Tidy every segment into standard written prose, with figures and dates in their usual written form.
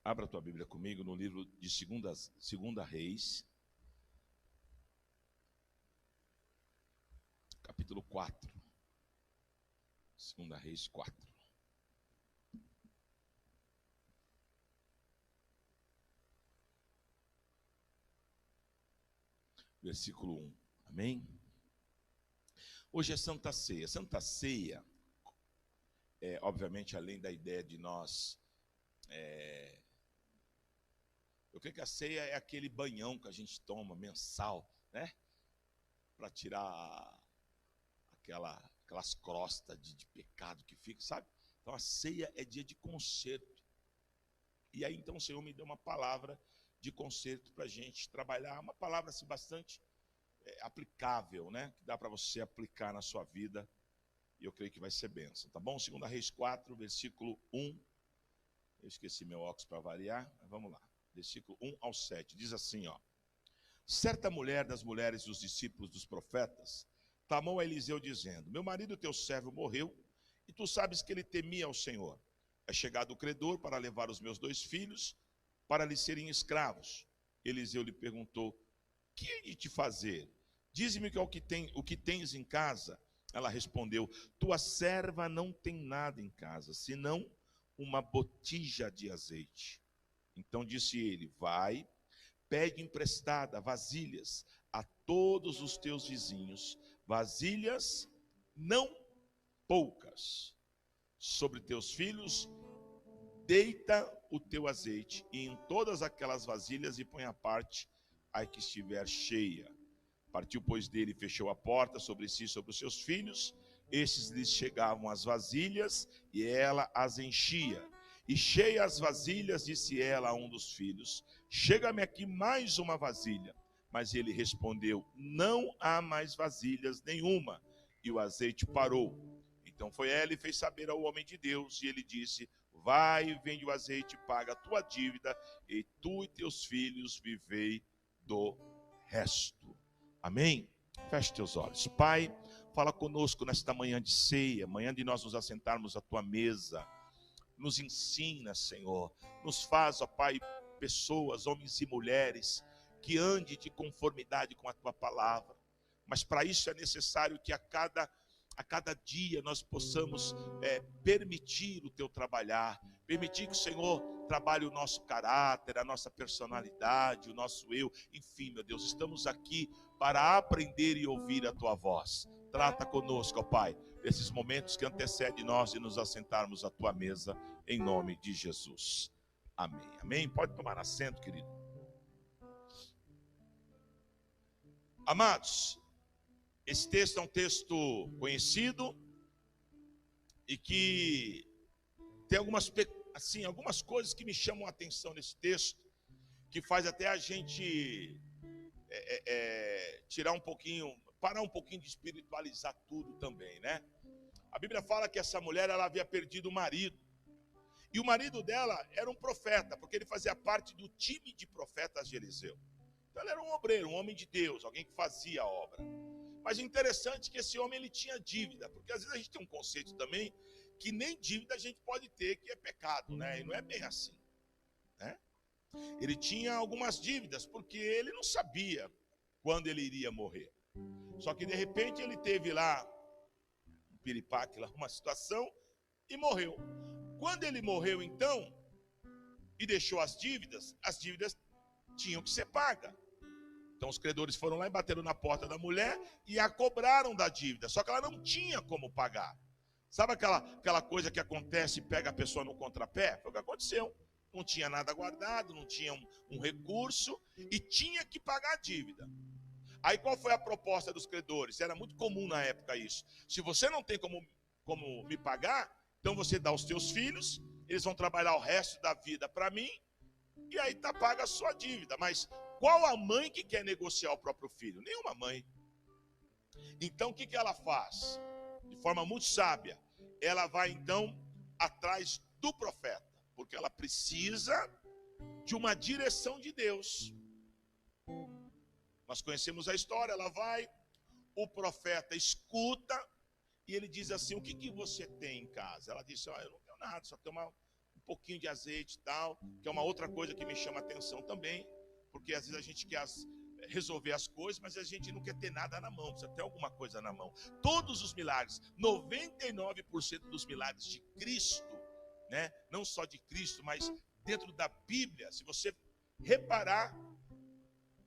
Abra a tua Bíblia comigo no livro de Segunda Reis, capítulo 4. Segunda Reis 4. Versículo 1. Amém? Hoje é Santa Ceia. Santa Ceia, obviamente, além da ideia de nós... eu creio que a ceia é aquele banhão que a gente toma mensal, né? Para tirar aquelas crostas de pecado que fica, sabe? Então a ceia é dia de conserto. E aí então o Senhor me deu uma palavra de conserto para a gente trabalhar, uma palavra assim, bastante aplicável, né? Que dá para você aplicar na sua vida, e eu creio que vai ser bênção, tá bom? 2 Reis 4, versículo 1. Eu esqueci meu óculos para variar, mas vamos lá. Versículo 1 ao 7, diz assim, ó. Certa mulher das mulheres dos discípulos dos profetas clamou a Eliseu dizendo: meu marido teu servo morreu, e tu sabes que ele temia ao Senhor. É chegado o credor para levar os meus 2 filhos para lhe serem escravos. Eliseu lhe perguntou: que hei de te fazer? Dize-me o que tens em casa. Ela respondeu: tua serva não tem nada em casa, senão uma botija de azeite. Então disse ele: vai, pede emprestada vasilhas a todos os teus vizinhos, vasilhas não poucas. Sobre teus filhos deita o teu azeite, e em todas aquelas vasilhas e põe à parte a que estiver cheia. Partiu, pois, dele e fechou a porta sobre si e sobre os seus filhos. Estes lhes chegavam as vasilhas, e ela as enchia. E cheia as vasilhas, disse ela a um dos filhos: chega-me aqui mais uma vasilha. Mas ele respondeu: não há mais vasilhas nenhuma. E o azeite parou. Então foi ela e fez saber ao homem de Deus, e ele disse: vai, vende o azeite, paga a tua dívida, e tu e teus filhos vivei do resto. Amém? Feche teus olhos. Pai, fala conosco nesta manhã de ceia, manhã de nós nos assentarmos à tua mesa. Nos ensina, Senhor. Nos faz, ó Pai, pessoas, homens e mulheres, que andem de conformidade com a tua palavra. Mas para isso é necessário que a cada dia nós possamos permitir o teu trabalhar, permitir que o Senhor trabalhe o nosso caráter, a nossa personalidade, o nosso eu, enfim, meu Deus, estamos aqui para aprender e ouvir a tua voz. Trata conosco, ó Pai, nesses momentos que antecedem nós de nos assentarmos à tua mesa, em nome de Jesus. Amém. Amém. Pode tomar assento, querido. Amados, esse texto é um texto conhecido e que tem algumas coisas que me chamam a atenção nesse texto, que faz até a gente parar um pouquinho de espiritualizar tudo também, né? A Bíblia fala que essa mulher, ela havia perdido o marido, e o marido dela era um profeta, porque ele fazia parte do time de profetas de Eliseu. Então ele era um obreiro, um homem de Deus, alguém que fazia a obra. Mas o interessante é que esse homem, ele tinha dívida, porque às vezes a gente tem um conceito também que nem dívida a gente pode ter, que é pecado, né? E não é bem assim, né? Ele tinha algumas dívidas, porque ele não sabia quando ele iria morrer. Só que de repente ele teve lá um piripaque, lá, uma situação, e morreu. Quando ele morreu então, e deixou as dívidas tinham que ser pagas. Então os credores foram lá e bateram na porta da mulher e a cobraram da dívida. Só que ela não tinha como pagar. Sabe aquela coisa que acontece e pega a pessoa no contrapé? Foi o que aconteceu. Não tinha nada guardado, não tinha um recurso e tinha que pagar a dívida. Aí qual foi a proposta dos credores? Era muito comum na época isso. Se você não tem como me pagar, então você dá os teus filhos, eles vão trabalhar o resto da vida para mim, e aí tá paga a sua dívida. Mas qual a mãe que quer negociar o próprio filho? Nenhuma mãe. Então o que ela faz? De forma muito sábia, ela vai então atrás do profeta, porque ela precisa de uma direção de Deus. Nós conhecemos a história, ela vai, o profeta escuta, e ele diz assim: o que você tem em casa? Ela disse: eu não tenho nada, só tenho pouquinho de azeite e tal, que é uma outra coisa que me chama a atenção também, porque às vezes a gente quer resolver as coisas, mas a gente não quer ter nada na mão, precisa ter alguma coisa na mão. Todos os milagres, 99% dos milagres de Cristo, né? Não só de Cristo, mas dentro da Bíblia, se você reparar,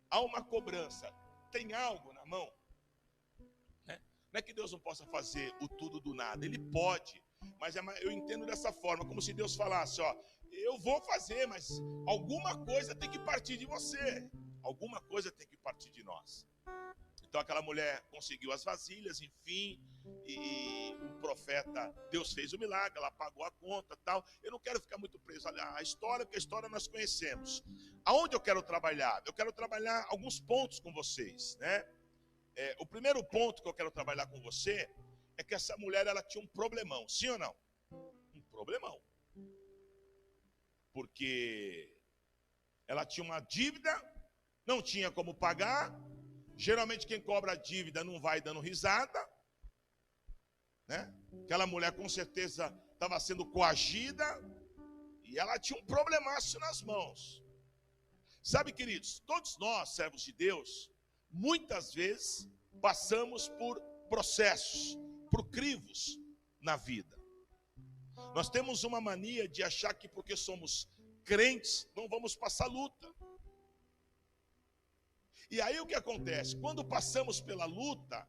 há uma cobrança, tem algo na mão, né? Não é que Deus não possa fazer o tudo do nada, Ele pode, mas eu entendo dessa forma, como se Deus falasse, ó, eu vou fazer, mas alguma coisa tem que partir de você, alguma coisa tem que partir de nós. Então aquela mulher conseguiu as vasilhas, enfim, e o profeta, Deus fez o milagre, ela pagou a conta, tal. Eu não quero ficar muito preso à história, porque a história nós conhecemos. Aonde eu quero trabalhar? Eu quero trabalhar alguns pontos com vocês, né? O primeiro ponto que eu quero trabalhar com você é que essa mulher, ela tinha um problemão, sim ou não? Um problemão. Porque ela tinha uma dívida, não tinha como pagar. Geralmente quem cobra a dívida não vai dando risada, né? Aquela mulher com certeza estava sendo coagida e ela tinha um problemaço nas mãos. Sabe, queridos, todos nós, servos de Deus, muitas vezes passamos por processos, por crivos na vida. Nós temos uma mania de achar que porque somos crentes não vamos passar luta. E aí o que acontece? Quando passamos pela luta,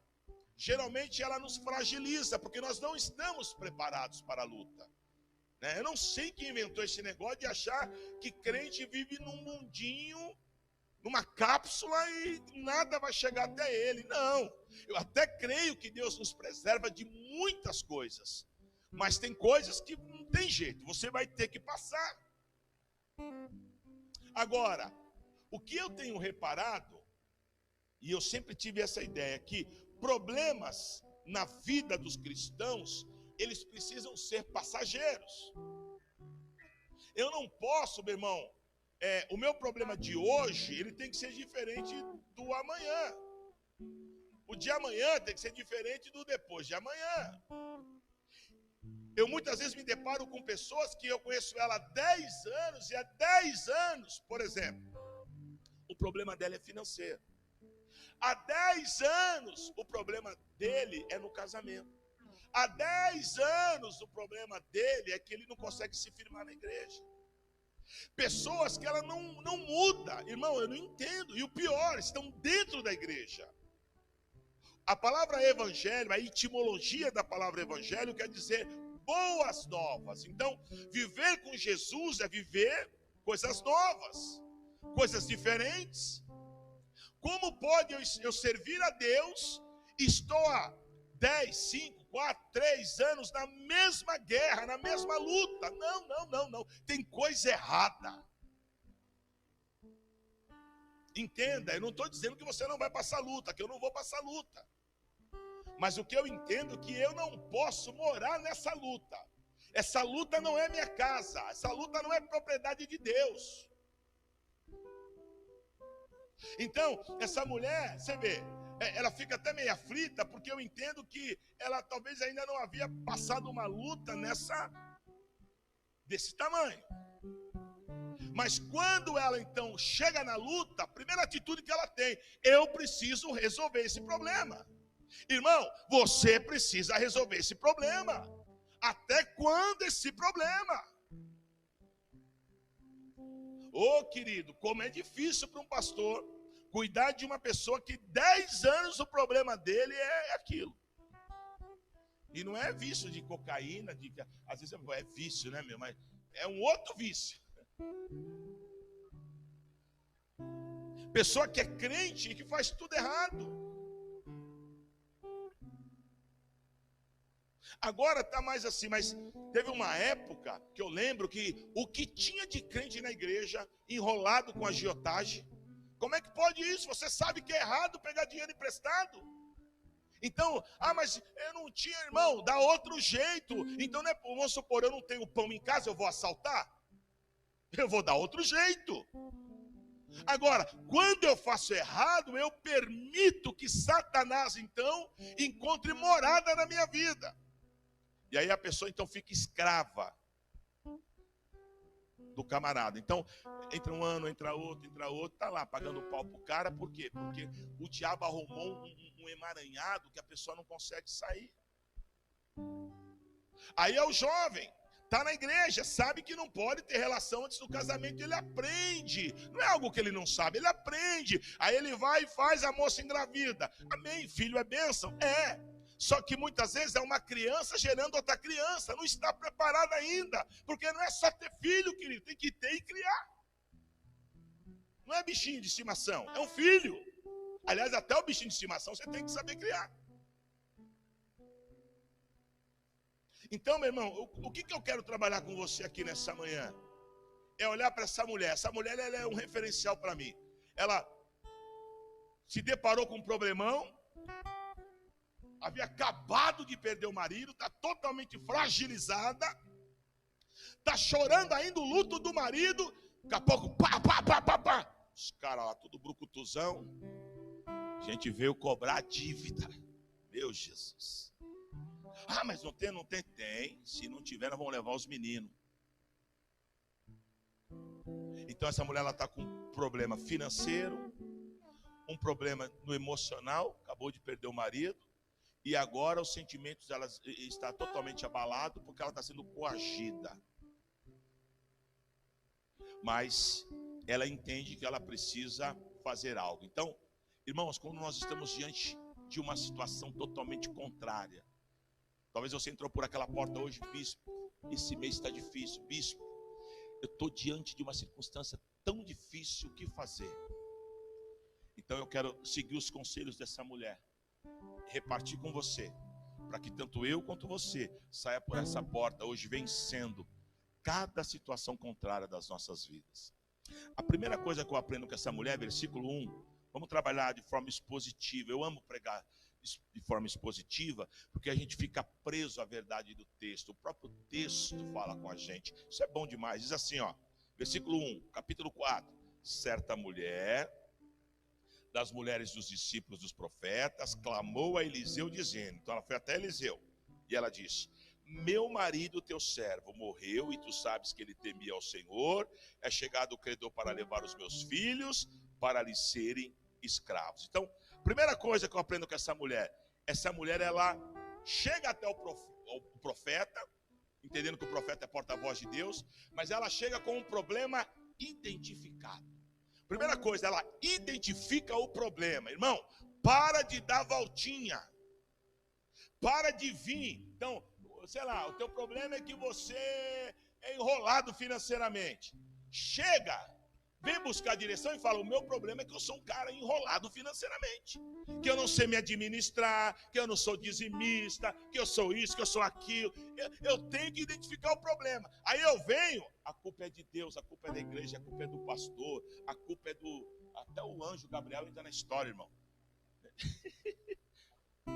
geralmente ela nos fragiliza, porque nós não estamos preparados para a luta. Eu não sei quem inventou esse negócio de achar que crente vive num mundinho, numa cápsula e nada vai chegar até ele. Não, eu até creio que Deus nos preserva de muitas coisas, mas tem coisas que não tem jeito, você vai ter que passar. Agora, o que eu tenho reparado, e eu sempre tive essa ideia, que problemas na vida dos cristãos, eles precisam ser passageiros. Eu não posso, meu irmão, o meu problema de hoje, ele tem que ser diferente do amanhã. O de amanhã tem que ser diferente do depois de amanhã. Eu muitas vezes me deparo com pessoas que eu conheço ela há 10 anos, e há 10 anos, por exemplo, o problema dela é financeiro. Há 10 anos, o problema dele é no casamento. Há 10 anos, o problema dele é que ele não consegue se firmar na igreja. Pessoas que ela não muda. Irmão, eu não entendo. E o pior, estão dentro da igreja. A palavra evangelho, a etimologia da palavra evangelho quer dizer boas novas. Então, viver com Jesus é viver coisas novas, coisas diferentes. Como pode eu servir a Deus e estou há 10, 5, 4, 3 anos na mesma guerra, na mesma luta? Não. Tem coisa errada. Entenda, eu não estou dizendo que você não vai passar luta, que eu não vou passar luta. Mas o que eu entendo é que eu não posso morar nessa luta. Essa luta não é minha casa, essa luta não é propriedade de Deus. Então, essa mulher, você vê, ela fica até meio aflita, porque eu entendo que ela talvez ainda não havia passado uma luta desse tamanho. Mas quando ela então chega na luta, a primeira atitude que ela tem, eu preciso resolver esse problema. Irmão, você precisa resolver esse problema. Até quando esse problema? Querido, como é difícil para um pastor cuidar de uma pessoa que 10 anos o problema dele é aquilo. E não é vício de cocaína, às vezes é vício, né, meu? Mas é um outro vício. Pessoa que é crente e que faz tudo errado. Agora está mais assim, mas teve uma época que eu lembro que o que tinha de crente na igreja enrolado com agiotagem. Como é que pode isso? Você sabe que é errado pegar dinheiro emprestado. Então, mas eu não tinha, irmão, dá outro jeito. Então, vamos supor, eu não tenho pão em casa, eu vou assaltar? Eu vou dar outro jeito. Agora, quando eu faço errado, eu permito que Satanás, então, encontre morada na minha vida. E aí a pessoa, então, fica escrava. do camarada. Então, entra um ano, entra outro, tá lá pagando pau pro cara. Por quê? Porque o diabo arrumou um emaranhado que a pessoa não consegue sair. Aí é o jovem, tá na igreja, sabe que não pode ter relação antes do casamento, ele aprende. Não é algo que ele não sabe, ele aprende. Aí ele vai e faz, a moça engravida. Amém, filho é bênção? É. Só que muitas vezes é uma criança gerando outra criança, não está preparada ainda. Porque não é só ter filho, querido, tem que ter e criar. Não é bichinho de estimação, é um filho. Aliás, até o bichinho de estimação você tem que saber criar. Então, meu irmão, o que eu quero trabalhar com você aqui nessa manhã? É olhar para essa mulher. Essa mulher, ela é um referencial para mim. Ela se deparou com um problemão, havia acabado de perder o marido, está totalmente fragilizada, está chorando ainda o luto do marido. Daqui a pouco, pá. Os caras lá, tudo brucutuzão. A gente veio cobrar a dívida. Meu Jesus. Ah, mas não tem? Tem. Se não tiver, nós vamos levar os meninos. Então essa mulher, ela está com um problema financeiro, um problema no emocional, acabou de perder o marido, e agora os sentimentos dela está totalmente abalado porque ela está sendo coagida. Mas ela entende que ela precisa fazer algo. Então, irmãos, quando nós estamos diante de uma situação totalmente contrária, talvez você entrou por aquela porta hoje, bispo, esse mês está difícil, bispo, eu estou diante de uma circunstância tão difícil, o que fazer? Então eu quero seguir os conselhos dessa mulher, repartir com você, para que tanto eu quanto você saia por essa porta hoje vencendo cada situação contrária das nossas vidas. A primeira coisa que eu aprendo com essa mulher, versículo 1, vamos trabalhar de forma expositiva. Eu amo pregar de forma expositiva, porque a gente fica preso à verdade do texto. O próprio texto fala com a gente. Isso é bom demais. Diz assim, ó, versículo 1, capítulo 4. Certa mulher, das mulheres dos discípulos dos profetas, clamou a Eliseu dizendo, então ela foi até Eliseu, e ela disse, meu marido, teu servo, morreu, e tu sabes que ele temia ao Senhor, é chegado o credor para levar os meus filhos, para lhes serem escravos. Então, primeira coisa que eu aprendo com essa mulher, ela chega até o profeta, entendendo que o profeta é porta-voz de Deus, mas ela chega com um problema identificado. Primeira coisa, ela identifica o problema. Irmão, para de dar voltinha, para de vir. Então, sei lá, o teu problema é que você é enrolado financeiramente. Chega, vem buscar a direção e fala, o meu problema é que eu sou um cara enrolado financeiramente, que eu não sei me administrar, que eu não sou dizimista, que eu sou isso, que eu sou aquilo. Eu tenho que identificar o problema. Aí eu venho, a culpa é de Deus, a culpa é da igreja, a culpa é do pastor, a culpa é do... Até o anjo Gabriel entra na história, irmão.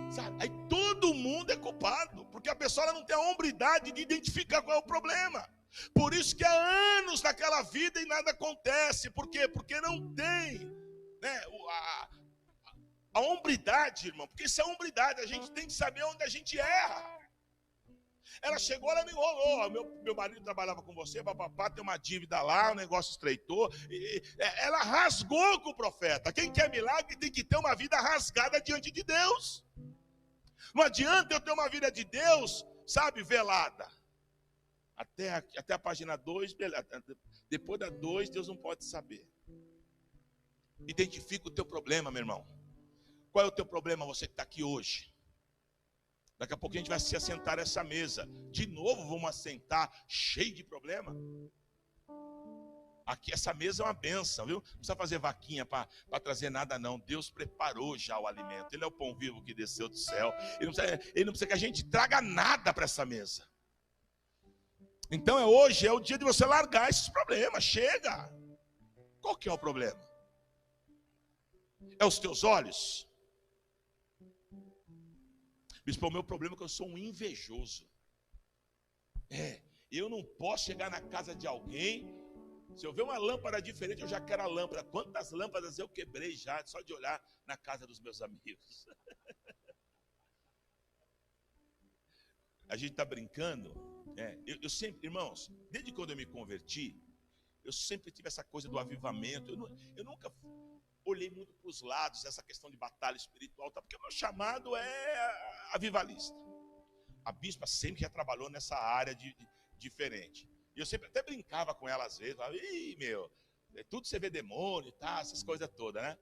Sabe? Aí todo mundo é culpado, porque a pessoa ela não tem a hombridade de identificar qual é o problema. Por isso que há anos naquela vida e nada acontece. Por quê? Porque não tem, né, a hombridade, irmão. Porque isso é hombridade, a gente tem que saber onde a gente erra. Ela chegou, ela não enrolou. Meu marido trabalhava com você, papapá, tem uma dívida lá, o negócio estreitou. Ela rasgou com o profeta. Quem quer milagre tem que ter uma vida rasgada diante de Deus. Não adianta eu ter uma vida de Deus, sabe, velada. Até a página 2, depois da 2, Deus não pode saber. Identifica o teu problema, meu irmão. Qual é o teu problema, você que está aqui hoje? Daqui a pouco a gente vai se assentar nessa mesa. De novo vamos assentar cheio de problema. Aqui essa mesa é uma bênção, viu? Não precisa fazer vaquinha para trazer nada não. Deus preparou já o alimento. Ele é o pão vivo que desceu do céu. Ele não precisa que a gente traga nada para essa mesa. Então hoje é o dia de você largar esses problemas. Chega. Qual que é o problema? É os teus olhos? Bispo, o meu problema é que eu sou um invejoso. Eu não posso chegar na casa de alguém, se eu ver uma lâmpada diferente, eu já quero a lâmpada. Quantas lâmpadas eu quebrei já, só de olhar na casa dos meus amigos. A gente está brincando. Eu sempre, irmãos, desde quando eu me converti, Eu sempre tive essa coisa do avivamento. Eu nunca olhei muito para os lados, essa questão de batalha espiritual, tá? Porque o meu chamado é avivalista. A bispa sempre já trabalhou nessa área diferente. E eu sempre até brincava com ela às vezes. Falava, ih, meu, tudo você vê demônio e tal, essas coisas todas, né?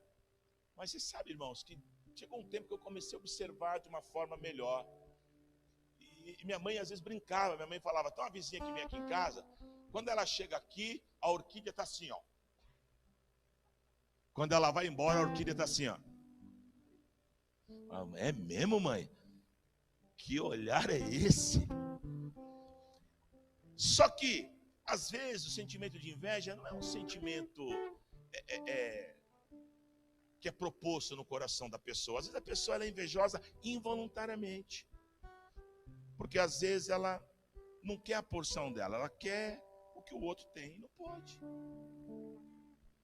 Mas você sabe, irmãos, que chegou um tempo que eu comecei a observar de uma forma melhor. E minha mãe às vezes brincava. Minha mãe falava, tem uma vizinha que vem aqui em casa. Quando ela chega aqui, a orquídea está assim, ó. Quando ela vai embora, a orquídea está assim, ó. Ah, é mesmo, mãe? Que olhar é esse? Só que, às vezes, o sentimento de inveja não é um sentimento que é proposto no coração da pessoa. Às vezes a pessoa ela é invejosa involuntariamente. Porque às vezes ela não quer a porção dela, ela quer o que o outro tem. Não pode.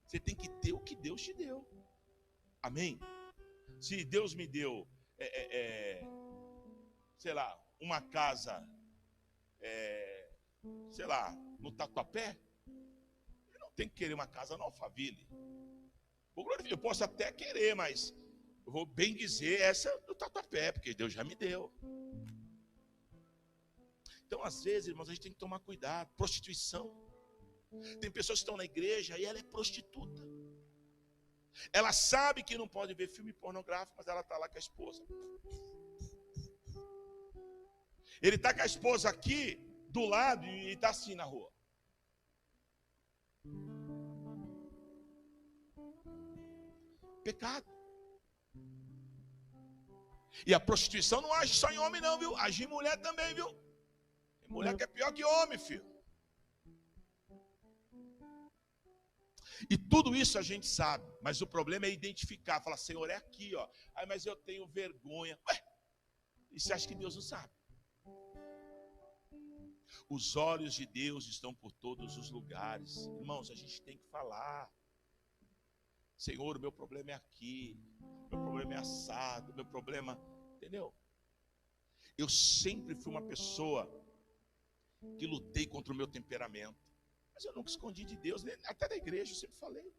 Você tem que ter o que Deus te deu. Amém? Se Deus me deu, sei lá, uma casa, sei lá, no Tatuapé, eu não tenho que querer uma casa no Alphaville. Eu posso até querer, mas eu vou bem dizer essa do Tatuapé, porque Deus já me deu. Então, às vezes, irmãos, a gente tem que tomar cuidado. Prostituição. Tem pessoas que estão na igreja e ela é prostituta. Ela sabe que não pode ver filme pornográfico, mas ela está lá com a esposa. Ele está com a esposa aqui, do lado, e está assim na rua. Pecado. E a prostituição não age só em homem não, viu? Age em mulher também, viu? Tem mulher que é pior que homem, filho. E tudo isso a gente sabe, mas o problema é identificar. Falar, Senhor, é aqui, ó. Ai, mas eu tenho vergonha. Ué, e você acha que Deus não sabe? Os olhos de Deus estão por todos os lugares. Irmãos, a gente tem que falar. Senhor, o meu problema é aqui. Meu problema é assado. Meu problema... Entendeu? Eu sempre fui uma pessoa que lutei contra o meu temperamento. Mas eu nunca escondi de Deus. Até da igreja eu sempre falei.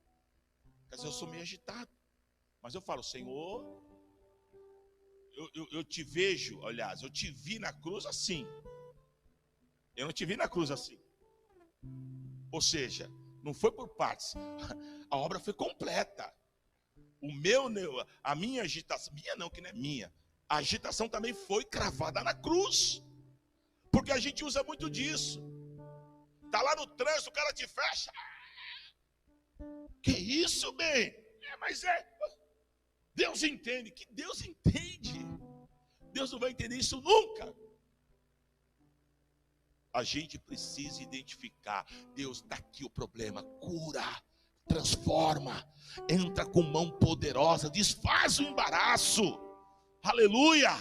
Quer dizer, eu sou meio agitado. Mas eu falo, Senhor... Eu te vejo, aliás, eu te vi na cruz assim. Eu não te vi na cruz assim. Ou seja, não foi por partes. A obra foi completa. A minha agitação, minha não, que não é minha. A agitação também foi cravada na cruz. Porque a gente usa muito disso. Tá lá no trânsito, o cara te fecha. Que isso, bem? Mas Deus entende. Que Deus entende? Deus não vai entender isso nunca. A gente precisa identificar. Deus, está aqui o problema. Cura, transforma, entra com mão poderosa, desfaz o embaraço. Aleluia.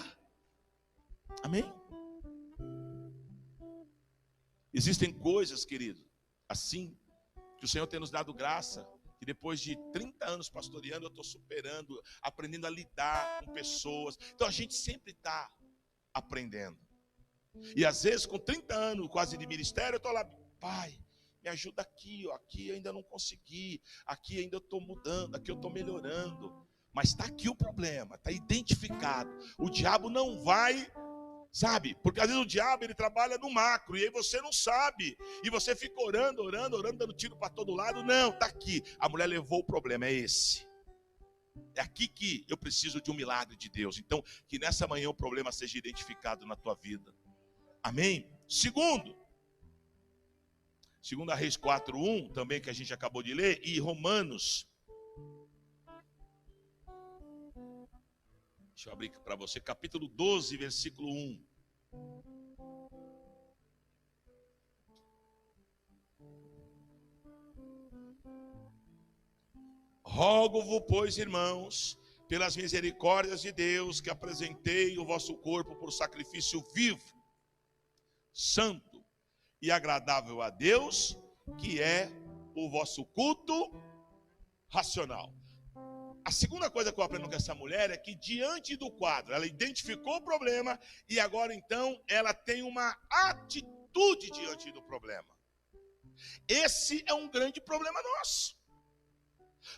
Amém? Existem coisas, querido, assim, que o Senhor tem nos dado graça, que depois de 30 anos pastoreando, eu estou superando, aprendendo a lidar com pessoas. Então a gente sempre está aprendendo. E às vezes com 30 anos quase de ministério, eu estou lá, Pai, me ajuda aqui, ó, aqui eu ainda não consegui, aqui ainda eu estou mudando, aqui eu estou melhorando. Mas está aqui o problema, está identificado. O diabo não vai, sabe? Porque às vezes o diabo ele trabalha no macro, e aí você não sabe. E você fica orando, dando tiro para todo lado. Não, está aqui. A mulher levou o problema, é esse. É aqui que eu preciso de um milagre de Deus. Então, que nessa manhã o problema seja identificado na tua vida. Amém? Segundo Reis 4:1, também que a gente acabou de ler, e Romanos. Deixa eu abrir para você, capítulo 12, versículo 1. Rogo-vos, pois, irmãos, pelas misericórdias de Deus, que apresentei o vosso corpo por sacrifício vivo, santo e agradável a Deus, que é o vosso culto racional. A segunda coisa que eu aprendo com essa mulher é que diante do quadro, ela identificou o problema e agora então ela tem uma atitude diante do problema. Esse é um grande problema nosso.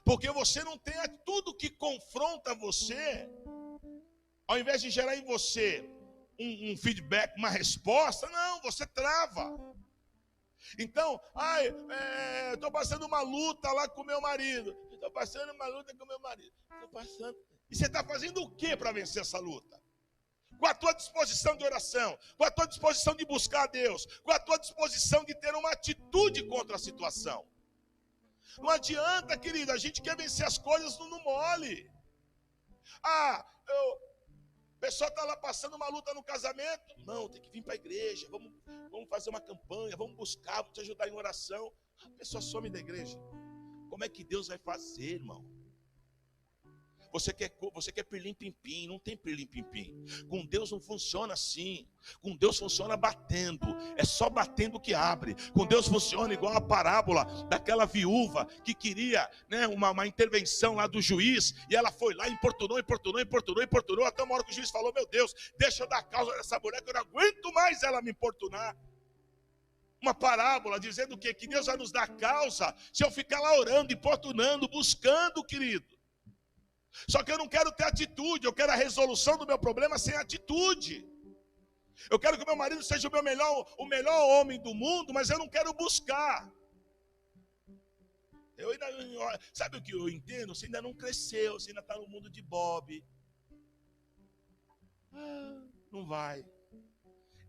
Porque você não tem tudo que confronta você, ao invés de gerar em você um feedback, uma resposta, não, você trava. Então, eu estou passando uma luta lá com meu marido. Estou passando uma luta com meu marido. Estou passando. E você está fazendo o que para vencer essa luta? Com a tua disposição de oração, com a tua disposição de buscar a Deus, com a tua disposição de ter uma atitude contra a situação. Não adianta, querido, a gente quer vencer as coisas no mole. O pessoal está lá passando uma luta no casamento. Não, tem que vir para a igreja, vamos fazer uma campanha, vamos buscar, vamos te ajudar em oração. A pessoa some da igreja. Como é que Deus vai fazer, irmão? Você quer pirlim-pim-pim, não tem pirlim-pim-pim. Com Deus não funciona assim. Com Deus funciona batendo. É só batendo que abre. Com Deus funciona igual a parábola daquela viúva que queria, né, uma intervenção lá do juiz. E ela foi lá, importunou. Até uma hora que o juiz falou: meu Deus, deixa eu dar causa dessa mulher, que eu não aguento mais ela me importunar. Uma parábola dizendo o quê? Que Deus vai nos dar causa se eu ficar lá orando, importunando, buscando, querido. Só que eu não quero ter atitude, eu quero a resolução do meu problema sem atitude. Eu quero que o meu marido seja o melhor homem do mundo, mas eu não quero buscar. Sabe o que eu entendo? Você ainda não cresceu, você ainda está no mundo de Bob. Não vai.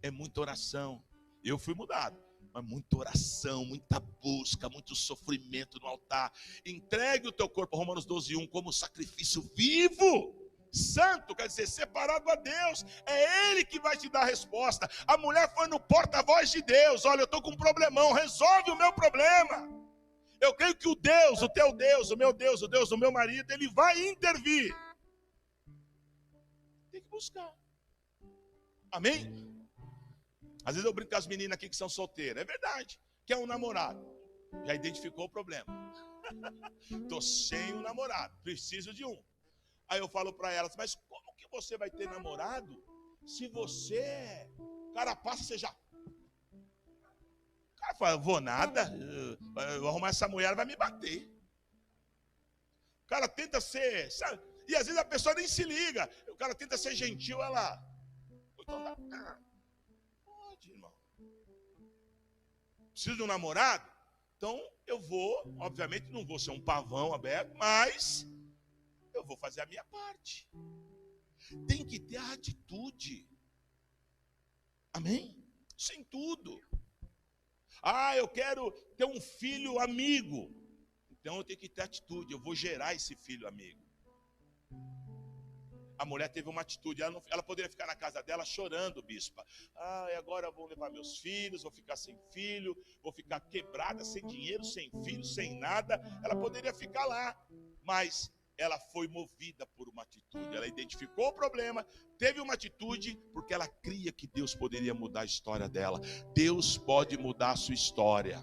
É muita oração. Eu fui mudado. Mas muita oração, muita busca, muito sofrimento no altar. Entregue o teu corpo, Romanos 12:1, como sacrifício vivo, santo, quer dizer, separado a Deus. É Ele que vai te dar a resposta. A mulher foi no porta-voz de Deus: olha, eu estou com um problemão, resolve o meu problema. Eu creio que o Deus, o teu Deus, o meu Deus, o Deus do meu marido, Ele vai intervir. Tem que buscar. Amém? Às vezes eu brinco com as meninas aqui que são solteiras. É verdade. Quer um namorado? Já identificou o problema. Estou sem um namorado. Preciso de um. Aí eu falo para elas: mas como que você vai ter namorado se você... O cara passa, você já... O cara fala: vou nada. Eu vou arrumar essa mulher, ela vai me bater. O cara tenta ser... sabe? E às vezes a pessoa nem se liga. O cara tenta ser gentil, ela... então dá... irmão. Preciso de um namorado? Então eu vou, obviamente não vou ser um pavão aberto, mas eu vou fazer a minha parte. Tem que ter a atitude. Amém? Sem tudo. Eu quero ter um filho amigo. Então eu tenho que ter atitude, eu vou gerar esse filho amigo. A mulher teve uma atitude, ela poderia ficar na casa dela chorando, bispa. Agora eu vou levar meus filhos, vou ficar sem filho, vou ficar quebrada, sem dinheiro, sem filho, sem nada. Ela poderia ficar lá, mas ela foi movida por uma atitude. Ela identificou o problema, teve uma atitude, porque ela cria que Deus poderia mudar a história dela. Deus pode mudar a sua história.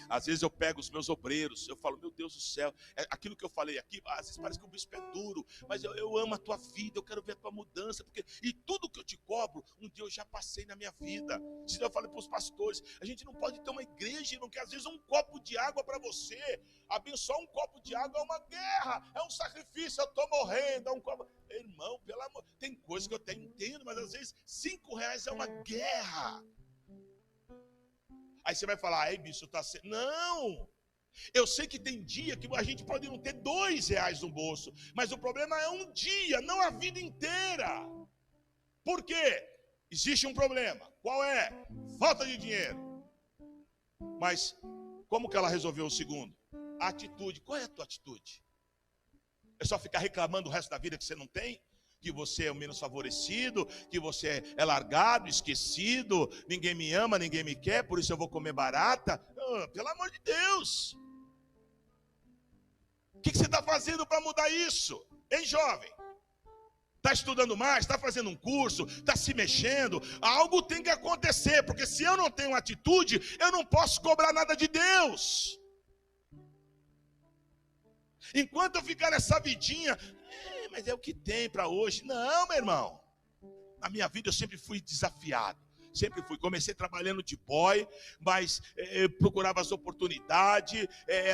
Às vezes eu pego os meus obreiros, eu falo: meu Deus do céu, aquilo que eu falei aqui, às vezes parece que o bispo é duro, mas eu amo a tua vida, eu quero ver a tua mudança, e tudo que eu te cobro, um dia eu já passei na minha vida. Eu falei para os pastores: a gente não pode ter uma igreja, irmão, que às vezes um copo de água para você, abençoar um copo de água é uma guerra, é um sacrifício, eu estou morrendo, é um copo... Irmão, pelo amor, tem coisa que eu até entendo, mas às vezes R$5 é uma guerra. Aí você vai falar: bicho, tá sendo... Não! Eu sei que tem dia que a gente pode não ter R$2 no bolso, mas o problema é um dia, não a vida inteira. Por quê? Existe um problema. Qual é? Falta de dinheiro. Mas como que ela resolveu o segundo? A atitude. Qual é a tua atitude? É só ficar reclamando o resto da vida que você não tem? Que você é o menos favorecido, que você é largado, esquecido, ninguém me ama, ninguém me quer, por isso eu vou comer barata? Pelo amor de Deus! O que você está fazendo para mudar isso? Hein, jovem? Está estudando mais, está fazendo um curso, está se mexendo? Algo tem que acontecer, porque se eu não tenho atitude, eu não posso cobrar nada de Deus. Enquanto eu ficar nessa vidinha... mas é o que tem para hoje. Não, meu irmão. Na minha vida eu sempre fui desafiado. Sempre fui. Comecei trabalhando de boy, mas procurava as oportunidades,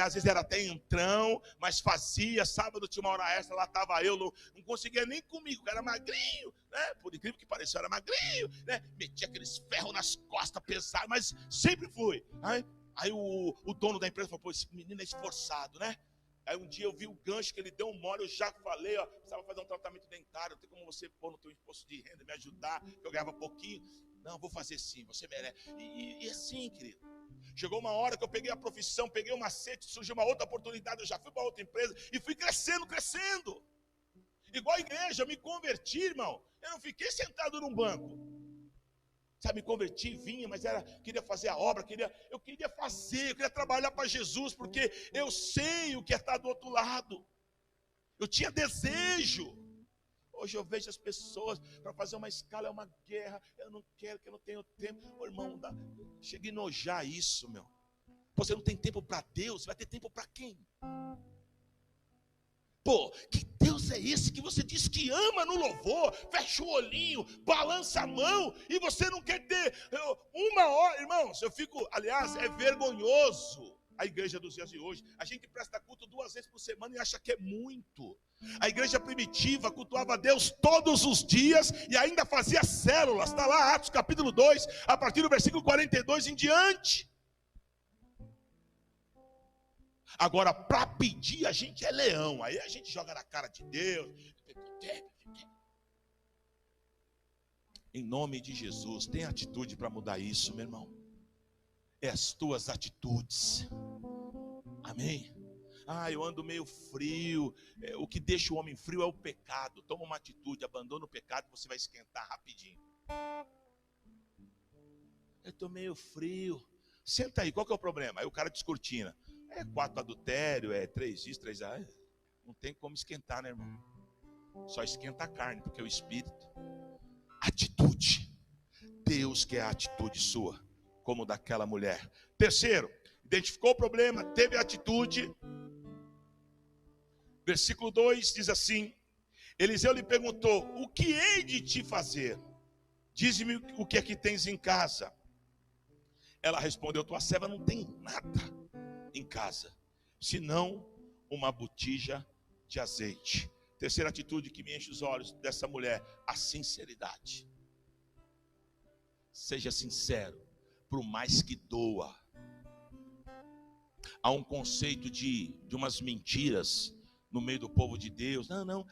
às vezes era até entrão, mas fazia. Sábado tinha uma hora extra, lá estava eu, não conseguia nem comigo, que era magrinho, né? Por incrível que pareça, eu era magrinho, né? Metia aqueles ferros nas costas pesados, mas sempre fui. Aí o dono da empresa falou, pô, esse menino é esforçado, né? Aí um dia eu vi o gancho que ele deu um mole, eu já falei, ó, precisava fazer um tratamento dentário, tem como você pôr no teu imposto de renda, me ajudar, que eu ganhava pouquinho. Não, vou fazer sim, você merece. E assim, querido. Chegou uma hora que eu peguei a profissão, peguei o macete, surgiu uma outra oportunidade, eu já fui para outra empresa e fui crescendo. Igual a igreja, eu me converti, irmão. Eu não fiquei sentado num banco. Sabe, me converti, vinha, mas queria fazer a obra, eu queria fazer, eu queria trabalhar para Jesus, porque eu sei o que é estar do outro lado. Eu tinha desejo. Hoje eu vejo as pessoas, para fazer uma escala é uma guerra, eu não quero, que eu não tenho tempo. Ô, irmão, chega a enojar isso, meu. Você não tem tempo para Deus, vai ter tempo para quem? Pô, que Deus é esse que você diz que ama no louvor? Fecha o olhinho, balança a mão e você não quer ter uma hora, irmãos. Aliás, é vergonhoso a igreja dos dias de hoje. A gente presta culto 2 vezes por semana e acha que é muito. A igreja primitiva cultuava a Deus todos os dias e ainda fazia células. Está lá, Atos capítulo 2, a partir do versículo 42 em diante. Agora, para pedir, a gente é leão. Aí a gente joga na cara de Deus. Em nome de Jesus, tem atitude para mudar isso, meu irmão. É as tuas atitudes. Amém? Eu ando meio frio. O que deixa o homem frio é o pecado. Toma uma atitude, abandona o pecado, você vai esquentar rapidinho. Eu estou meio frio. Senta aí, qual que é o problema? Aí o cara descortina. 4 adultério, 3 isso, 3 não tem como esquentar, né, irmão? Só esquenta a carne, porque é o espírito. Atitude. Deus quer a atitude sua, como daquela mulher. Terceiro, identificou o problema, teve atitude. Versículo 2 diz assim: Eliseu lhe perguntou, o que hei de te fazer? Diz-me o que é que tens em casa. Ela respondeu, tua serva não tem nada em casa, senão uma botija de azeite. Terceira atitude que me enche os olhos dessa mulher, a sinceridade. Seja sincero, por mais que doa. Há um conceito de umas mentiras no meio do povo de Deus. Não,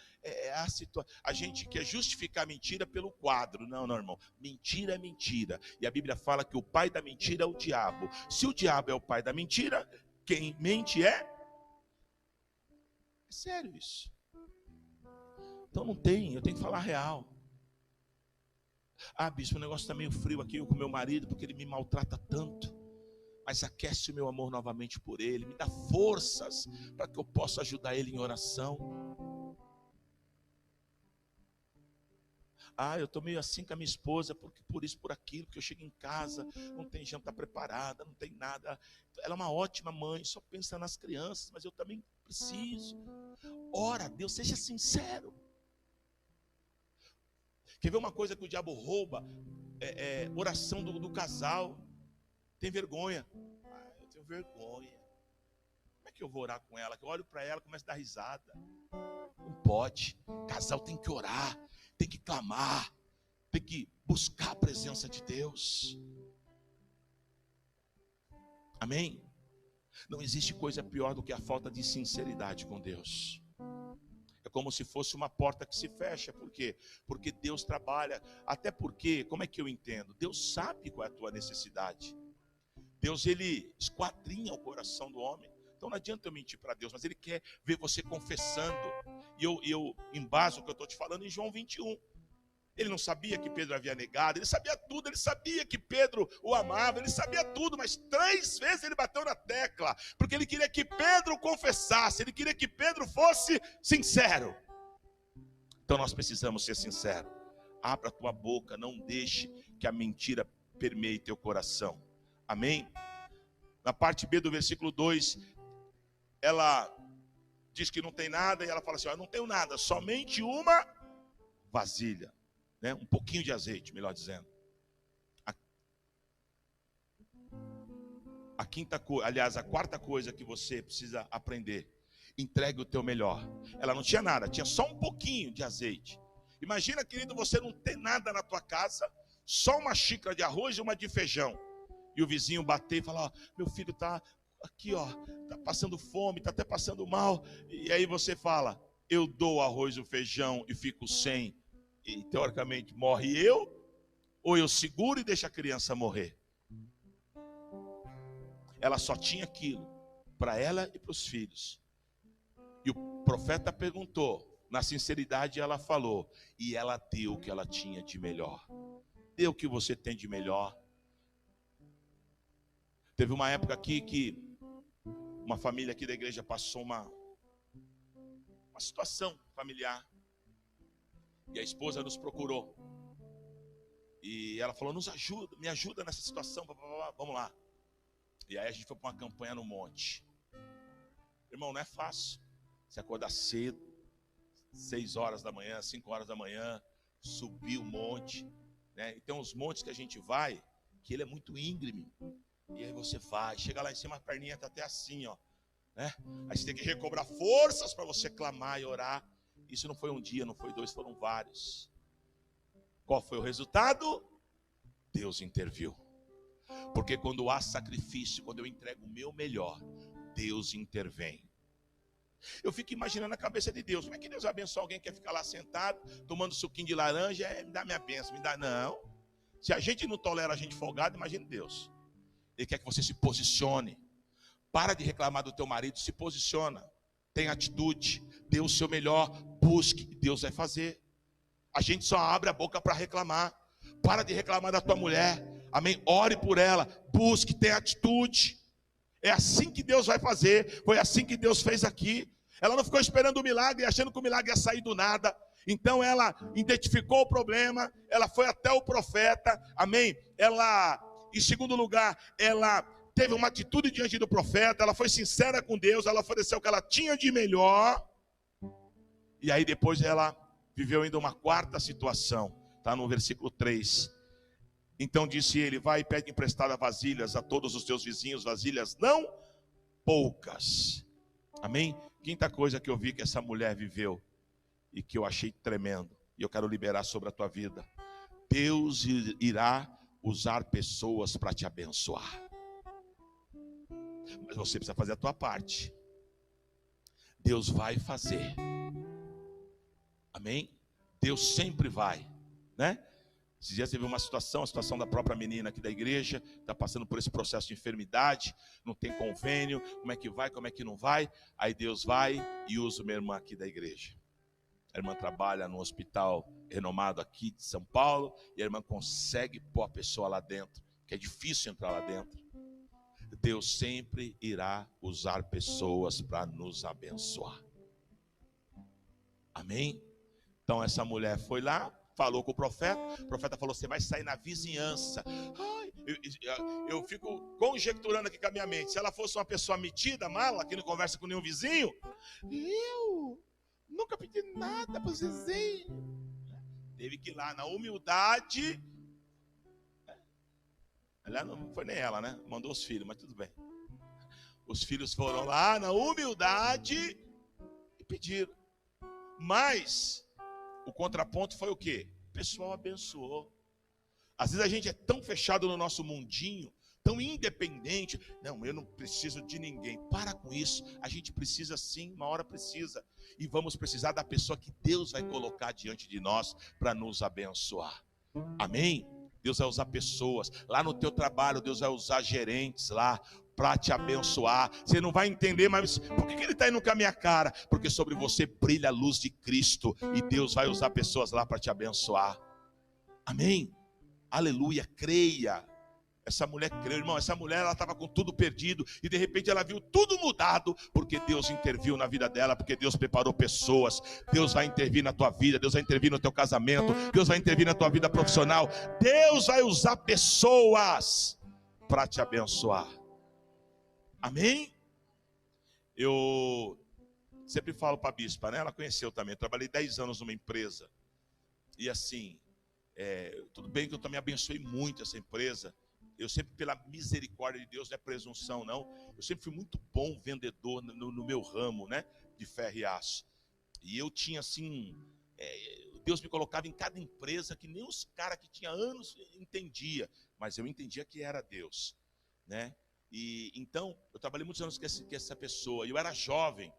a gente quer justificar a mentira pelo quadro. Não, irmão, mentira é mentira. E a Bíblia fala que o pai da mentira é o diabo. Se o diabo é o pai da mentira, quem mente é sério isso. Então não tem, eu tenho que falar real. Bispo, o negócio está meio frio aqui com meu marido, porque ele me maltrata tanto. Mas aquece o meu amor novamente por ele, me dá forças para que eu possa ajudar ele em oração. Eu estou meio assim com a minha esposa, porque por isso, por aquilo, que eu chego em casa, não tem janta preparada, não tem nada. Ela é uma ótima mãe, só pensa nas crianças, mas eu também preciso. Ora, Deus, seja sincero. Quer ver uma coisa que o diabo rouba? Oração do casal. Tem vergonha. Eu tenho vergonha. Como é que eu vou orar com ela? Eu olho para ela, começo a dar risada. Não pode. Casal tem que orar, tem que clamar, tem que buscar a presença de Deus. Amém? Não existe coisa pior do que a falta de sinceridade com Deus. É como se fosse uma porta que se fecha. Por quê? Porque Deus trabalha. Até porque, como é que eu entendo? Deus sabe qual é a tua necessidade. Deus, ele esquadrinha o coração do homem. Então não adianta eu mentir para Deus, mas ele quer ver você confessando. E eu embaso o que eu estou te falando em João 21. Ele não sabia que Pedro havia negado, ele sabia tudo, ele sabia que Pedro o amava, ele sabia tudo, mas 3 vezes ele bateu na tecla, porque ele queria que Pedro confessasse, ele queria que Pedro fosse sincero. Então nós precisamos ser sinceros. Abra a tua boca, não deixe que a mentira permeie teu coração. Amém? Na parte B do versículo 2, ela diz que não tem nada, e ela fala assim, eu não tenho nada, somente uma vasilha. Um pouquinho de azeite, melhor dizendo. a quarta coisa que você precisa aprender: entregue o teu melhor. Ela não tinha nada, tinha só um pouquinho de azeite. Imagina, querido, você não ter nada na tua casa, só uma xícara de arroz e uma de feijão. E o vizinho bater e falar: ó, meu filho está aqui, ó, está passando fome, está até passando mal. E aí você fala: eu dou o arroz e o feijão e fico sem, e teoricamente morre eu, ou eu seguro e deixo a criança morrer? Ela só tinha aquilo para ela e para os filhos. E o profeta perguntou, na sinceridade ela falou, e ela deu o que ela tinha de melhor. Dê o que você tem de melhor. Teve uma época aqui que uma família aqui da igreja passou uma situação familiar. E a esposa nos procurou. E ela falou: nos ajuda, me ajuda nessa situação, vamos lá. E aí a gente foi para uma campanha no monte. Irmão, não é fácil. Você acordar cedo, 6 horas da manhã, 5 horas da manhã, subir o monte, né? E tem uns montes que a gente vai, que ele é muito íngreme. E aí você vai, chega lá em cima, a perninha está até assim, ó, né? Aí você tem que recobrar forças para você clamar e orar. Isso não foi um dia, não foi 2, foram vários. Qual foi o resultado? Deus interviu. Porque quando há sacrifício, quando eu entrego o meu melhor, Deus intervém. Eu fico imaginando a cabeça de Deus. Como é que Deus vai abençoar alguém que quer ficar lá sentado, tomando suquinho de laranja? Me dá minha bênção, me dá. Não. Se a gente não tolera a gente folgado, imagine Deus. Ele quer que você se posicione. Para de reclamar do teu marido, se posiciona. Tenha atitude, dê o seu melhor, busque, Deus vai fazer. A gente só abre a boca para reclamar. Para de reclamar da tua mulher. Amém? Ore por ela, busque, tenha atitude. É assim que Deus vai fazer. Foi assim que Deus fez aqui. Ela não ficou esperando o milagre, achando que o milagre ia sair do nada. Então ela identificou o problema, ela foi até o profeta, amém? Ela, em segundo lugar, ela teve uma atitude diante do profeta, ela foi sincera com Deus, ela ofereceu o que ela tinha de melhor. E aí depois ela viveu ainda uma quarta situação, está no versículo 3. Então disse ele: vai e pede emprestada vasilhas a todos os teus vizinhos, vasilhas não poucas. Amém? Quinta coisa que eu vi que essa mulher viveu e que eu achei tremendo, e eu quero liberar sobre a tua vida: Deus irá usar pessoas para te abençoar, mas você precisa fazer a tua parte. Deus vai fazer. Amém? Deus sempre vai, né? Esses dias teve uma situação, a situação da própria menina aqui da igreja, está passando por esse processo de enfermidade, não tem convênio, como é que vai, como é que não vai? Aí Deus vai e usa uma irmã aqui da igreja. A irmã trabalha num hospital renomado aqui de São Paulo, e a irmã consegue pôr a pessoa lá dentro, que é difícil entrar lá dentro. Deus sempre irá usar pessoas para nos abençoar. Amém? Então essa mulher foi lá, falou com o profeta falou: você vai sair na vizinhança. Ai, eu fico conjecturando aqui com a minha mente, se ela fosse uma pessoa metida, mala, que não conversa com nenhum vizinho, eu nunca pedi nada para os vizinhos. Teve que ir lá na humildade. Aliás, não foi nem ela, né? Mandou os filhos, mas tudo bem. Os filhos foram lá na humildade e pediram. Mas o contraponto foi o quê? O pessoal abençoou. Às vezes a gente é tão fechado no nosso mundinho, tão independente. Não, eu não preciso de ninguém. Para com isso. A gente precisa sim, uma hora precisa. E vamos precisar da pessoa que Deus vai colocar diante de nós para nos abençoar. Amém? Deus vai usar pessoas. Lá no teu trabalho, Deus vai usar gerentes lá para te abençoar. Você não vai entender, mas por que ele está indo com a minha cara? Porque sobre você brilha a luz de Cristo e Deus vai usar pessoas lá para te abençoar. Amém? Aleluia, creia. Essa mulher creu, irmão. Essa mulher, ela estava com tudo perdido e de repente ela viu tudo mudado, porque Deus interviu na vida dela, porque Deus preparou pessoas. Deus vai intervir na tua vida, Deus vai intervir no teu casamento, Deus vai intervir na tua vida profissional. Deus vai usar pessoas para te abençoar. Amém? Eu sempre falo para a bispa, né? Ela conheceu também. Eu trabalhei 10 anos numa empresa. E assim, tudo bem que eu também abençoei muito essa empresa. Eu sempre, pela misericórdia de Deus, não é presunção não, eu sempre fui muito bom vendedor no meu ramo, né, de ferro e aço. E eu tinha assim, Deus me colocava em cada empresa que nem os caras que tinha anos entendia, mas eu entendia que era Deus, né? E então eu trabalhei muitos anos com essa pessoa. Eu era jovem,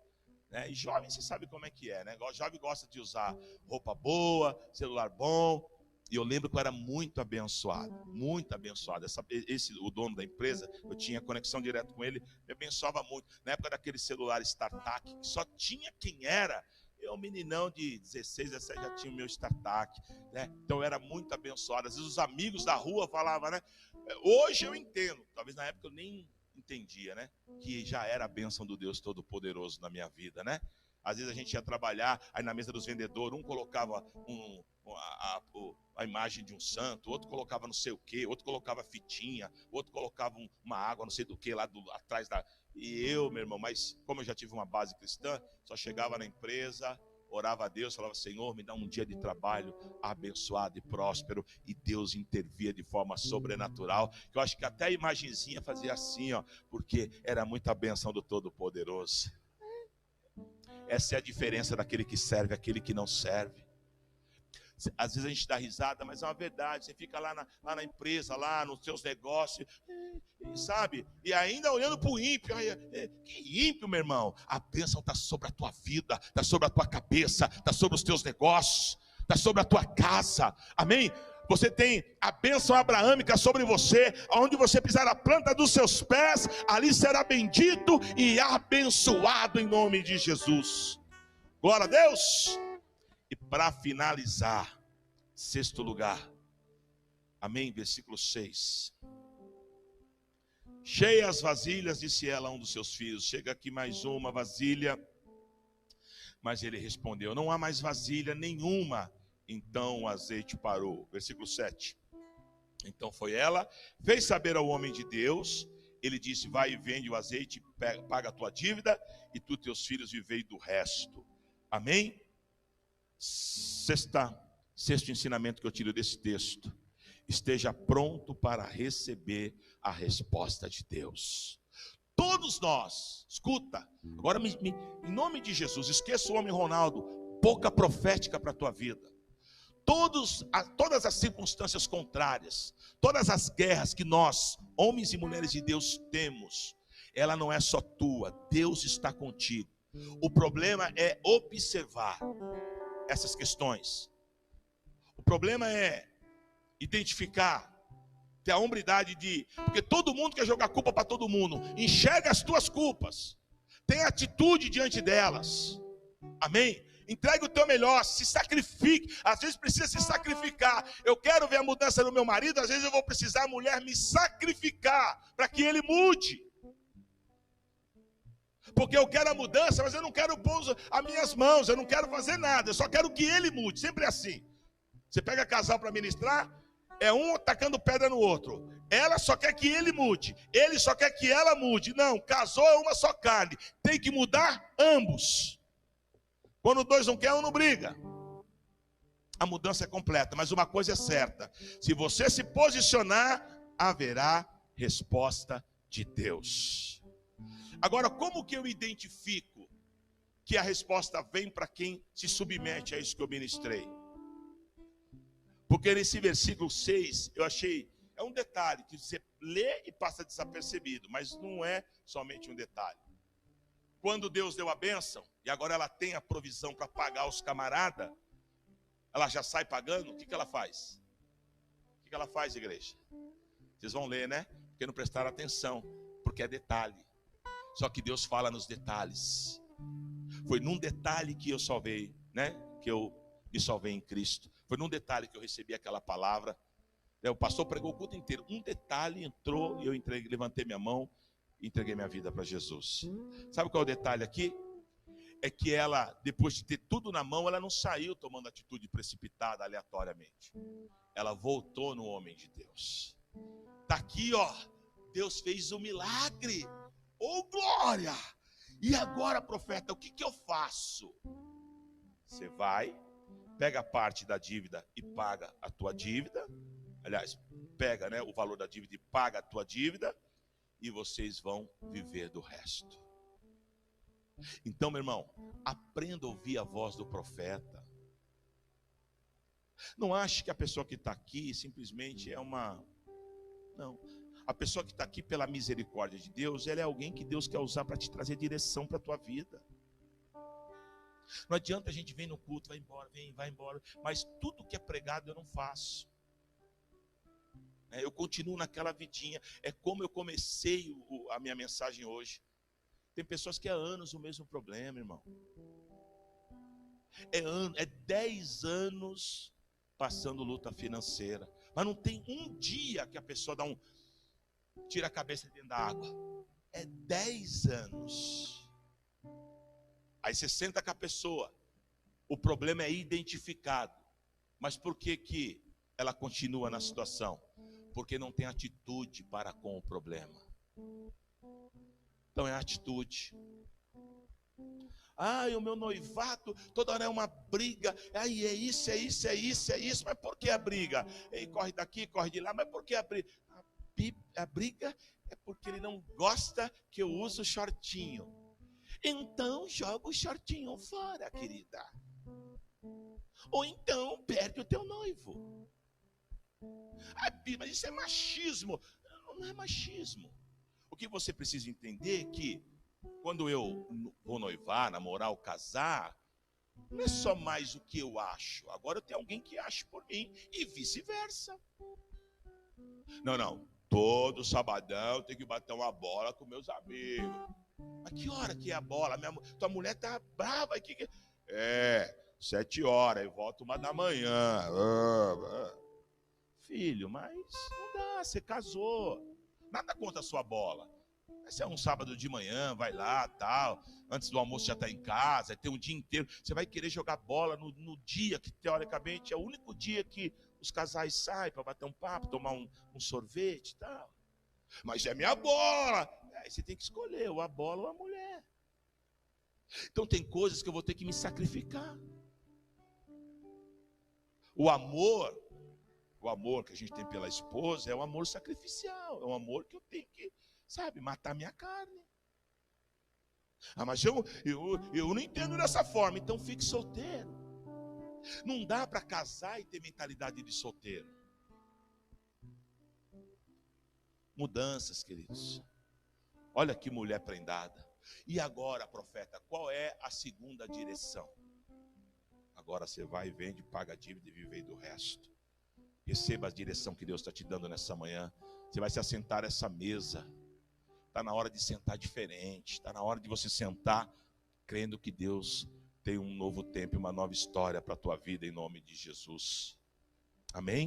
né? E jovem, você sabe como é que é, né? Jovem gosta de usar roupa boa, celular bom. E eu lembro que eu era muito abençoado, muito abençoado. O dono da empresa, eu tinha conexão direto com ele, me abençoava muito. Na época daquele celular StarTAC, que só tinha quem era. Eu, meninão de 16, 17, já tinha o meu StarTAC, né? Então eu era muito abençoado. Às vezes os amigos da rua falavam, né? Hoje eu entendo, talvez na época eu nem entendia, né? Que já era a bênção do Deus Todo-Poderoso na minha vida, né? Às vezes a gente ia trabalhar, aí na mesa dos vendedores, um colocava a imagem de um santo, outro colocava não sei o que, outro colocava fitinha, outro colocava uma água não sei do que lá atrás da... E eu, meu irmão, mas como eu já tive uma base cristã, só chegava na empresa, orava a Deus, falava, Senhor, me dá um dia de trabalho abençoado e próspero, e Deus intervia de forma sobrenatural, que eu acho que até a imagenzinha fazia assim, ó, porque era muita bênção do Todo-Poderoso. Essa é a diferença daquele que serve e aquele que não serve. Às vezes a gente dá risada, mas é uma verdade. Você fica lá na empresa, lá nos seus negócios, sabe? E ainda olhando para o ímpio. Que ímpio, meu irmão? A bênção está sobre a tua vida, está sobre a tua cabeça, está sobre os teus negócios, está sobre a tua casa. Amém? Você tem a bênção abraâmica sobre você, onde você pisar a planta dos seus pés, ali será bendito e abençoado em nome de Jesus. Glória a Deus. E para finalizar, sexto lugar, amém, versículo 6. Cheia as vasilhas, disse ela a um dos seus filhos, chega aqui mais uma vasilha. Mas ele respondeu, não há mais vasilha nenhuma. Então o azeite parou. Versículo 7. Então foi ela, fez saber ao homem de Deus. Ele disse, vai e vende o azeite, paga a tua dívida, e tu e teus filhos vivei do resto. Amém? Sexto ensinamento que eu tiro desse texto. Esteja pronto para receber a resposta de Deus. Todos nós, escuta, agora em nome de Jesus, esqueça o homem Ronaldo, boca profética para a tua vida. Todas as circunstâncias contrárias, todas as guerras que nós, homens e mulheres de Deus, temos, ela não é só tua, Deus está contigo. O problema é observar essas questões. O problema é identificar, ter a hombridade porque todo mundo quer jogar culpa para todo mundo. Enxerga as tuas culpas, tem atitude diante delas. Amém? Entregue o teu melhor, se sacrifique. Às vezes precisa se sacrificar. Eu quero ver a mudança no meu marido, às vezes eu vou precisar a mulher me sacrificar para que ele mude. Porque eu quero a mudança, mas eu não quero pôr as minhas mãos, eu não quero fazer nada, eu só quero que ele mude. Sempre é assim. Você pega casal para ministrar, é um tacando pedra no outro. Ela só quer que ele mude, ele só quer que ela mude. Não, casou é uma só carne, tem que mudar ambos. Quando dois não querem, um não briga. A mudança é completa, mas uma coisa é certa: se você se posicionar, haverá resposta de Deus. Agora, como que eu identifico que a resposta vem para quem se submete a isso que eu ministrei? Porque nesse versículo 6, eu achei, é um detalhe que você lê e passa desapercebido, mas não é somente um detalhe. Quando Deus deu a bênção, e agora ela tem a provisão para pagar os camaradas, ela já sai pagando, o que ela faz? O que ela faz, igreja? Vocês vão ler, né? Porque não prestaram atenção, porque é detalhe. Só que Deus fala nos detalhes. Foi num detalhe que eu salvei, né? Que eu me salvei em Cristo. Foi num detalhe que eu recebi aquela palavra. O pastor pregou o culto inteiro. Um detalhe entrou e eu levantei minha mão e entreguei minha vida para Jesus. Sabe qual é o detalhe aqui? É que ela, depois de ter tudo na mão, ela não saiu tomando atitude precipitada, aleatoriamente. Ela voltou no homem de Deus. Está aqui, ó. Deus fez um milagre. Oh, glória! E agora, profeta, o que eu faço? Você vai, pega parte da dívida e paga a tua dívida. Aliás, pega, né, o valor da dívida e paga a tua dívida, e vocês vão viver do resto. Então, meu irmão, aprenda a ouvir a voz do profeta. Não ache que a pessoa que está aqui simplesmente é uma... Não. A pessoa que está aqui pela misericórdia de Deus, ela é alguém que Deus quer usar para te trazer direção para a tua vida. Não adianta a gente vir no culto, vai embora, vai embora, mas tudo que é pregado eu não faço. Eu continuo naquela vidinha. É como eu comecei a minha mensagem hoje. Tem pessoas que há anos o mesmo problema, irmão. É 10 anos passando luta financeira, mas não tem um dia que a pessoa tira a cabeça dentro da água. É 10 anos. Aí você senta com a pessoa, o problema é identificado, mas por que ela continua na situação? Porque não tem atitude para com o problema. Então é atitude. O meu noivado, toda hora é uma briga. É isso, mas por que a briga? Ele corre daqui, corre de lá, mas por que a briga? A briga é porque ele não gosta que eu use o shortinho. Então joga o shortinho fora, querida. Ou então perde o teu noivo. Mas isso é machismo. Não é machismo. O que você precisa entender é que quando eu vou noivar, namorar ou casar, não é só mais o que eu acho. Agora eu tenho alguém que acha por mim e vice-versa. Não. Todo sabadão eu tenho que bater uma bola com meus amigos. Mas que hora que é a bola? Tua mulher tá brava. 7 horas, eu volto 1 da manhã. Filho, mas não dá, você casou. Nada contra a sua bola. Se é um sábado de manhã, vai lá, tal. Antes do almoço já está em casa, tem um dia inteiro. Você vai querer jogar bola no dia que, teoricamente, é o único dia que os casais saem para bater um papo, tomar um sorvete e tal. Mas é minha bola. Aí você tem que escolher, ou a bola ou a mulher. Então tem coisas que eu vou ter que me sacrificar. O amor que a gente tem pela esposa é um amor sacrificial. É um amor que eu tenho que, matar minha carne. Mas eu não entendo dessa forma, então fique solteiro. Não dá para casar e ter mentalidade de solteiro. Mudanças, queridos. Olha que mulher prendada. E agora, profeta, qual é a segunda direção? Agora você vai, vende, paga a dívida e vive do resto. Receba a direção que Deus está te dando nessa manhã. Você vai se assentar nessa mesa. Está na hora de sentar diferente. Está na hora de você sentar crendo que Deus tem um novo tempo e uma nova história para a tua vida em nome de Jesus. Amém?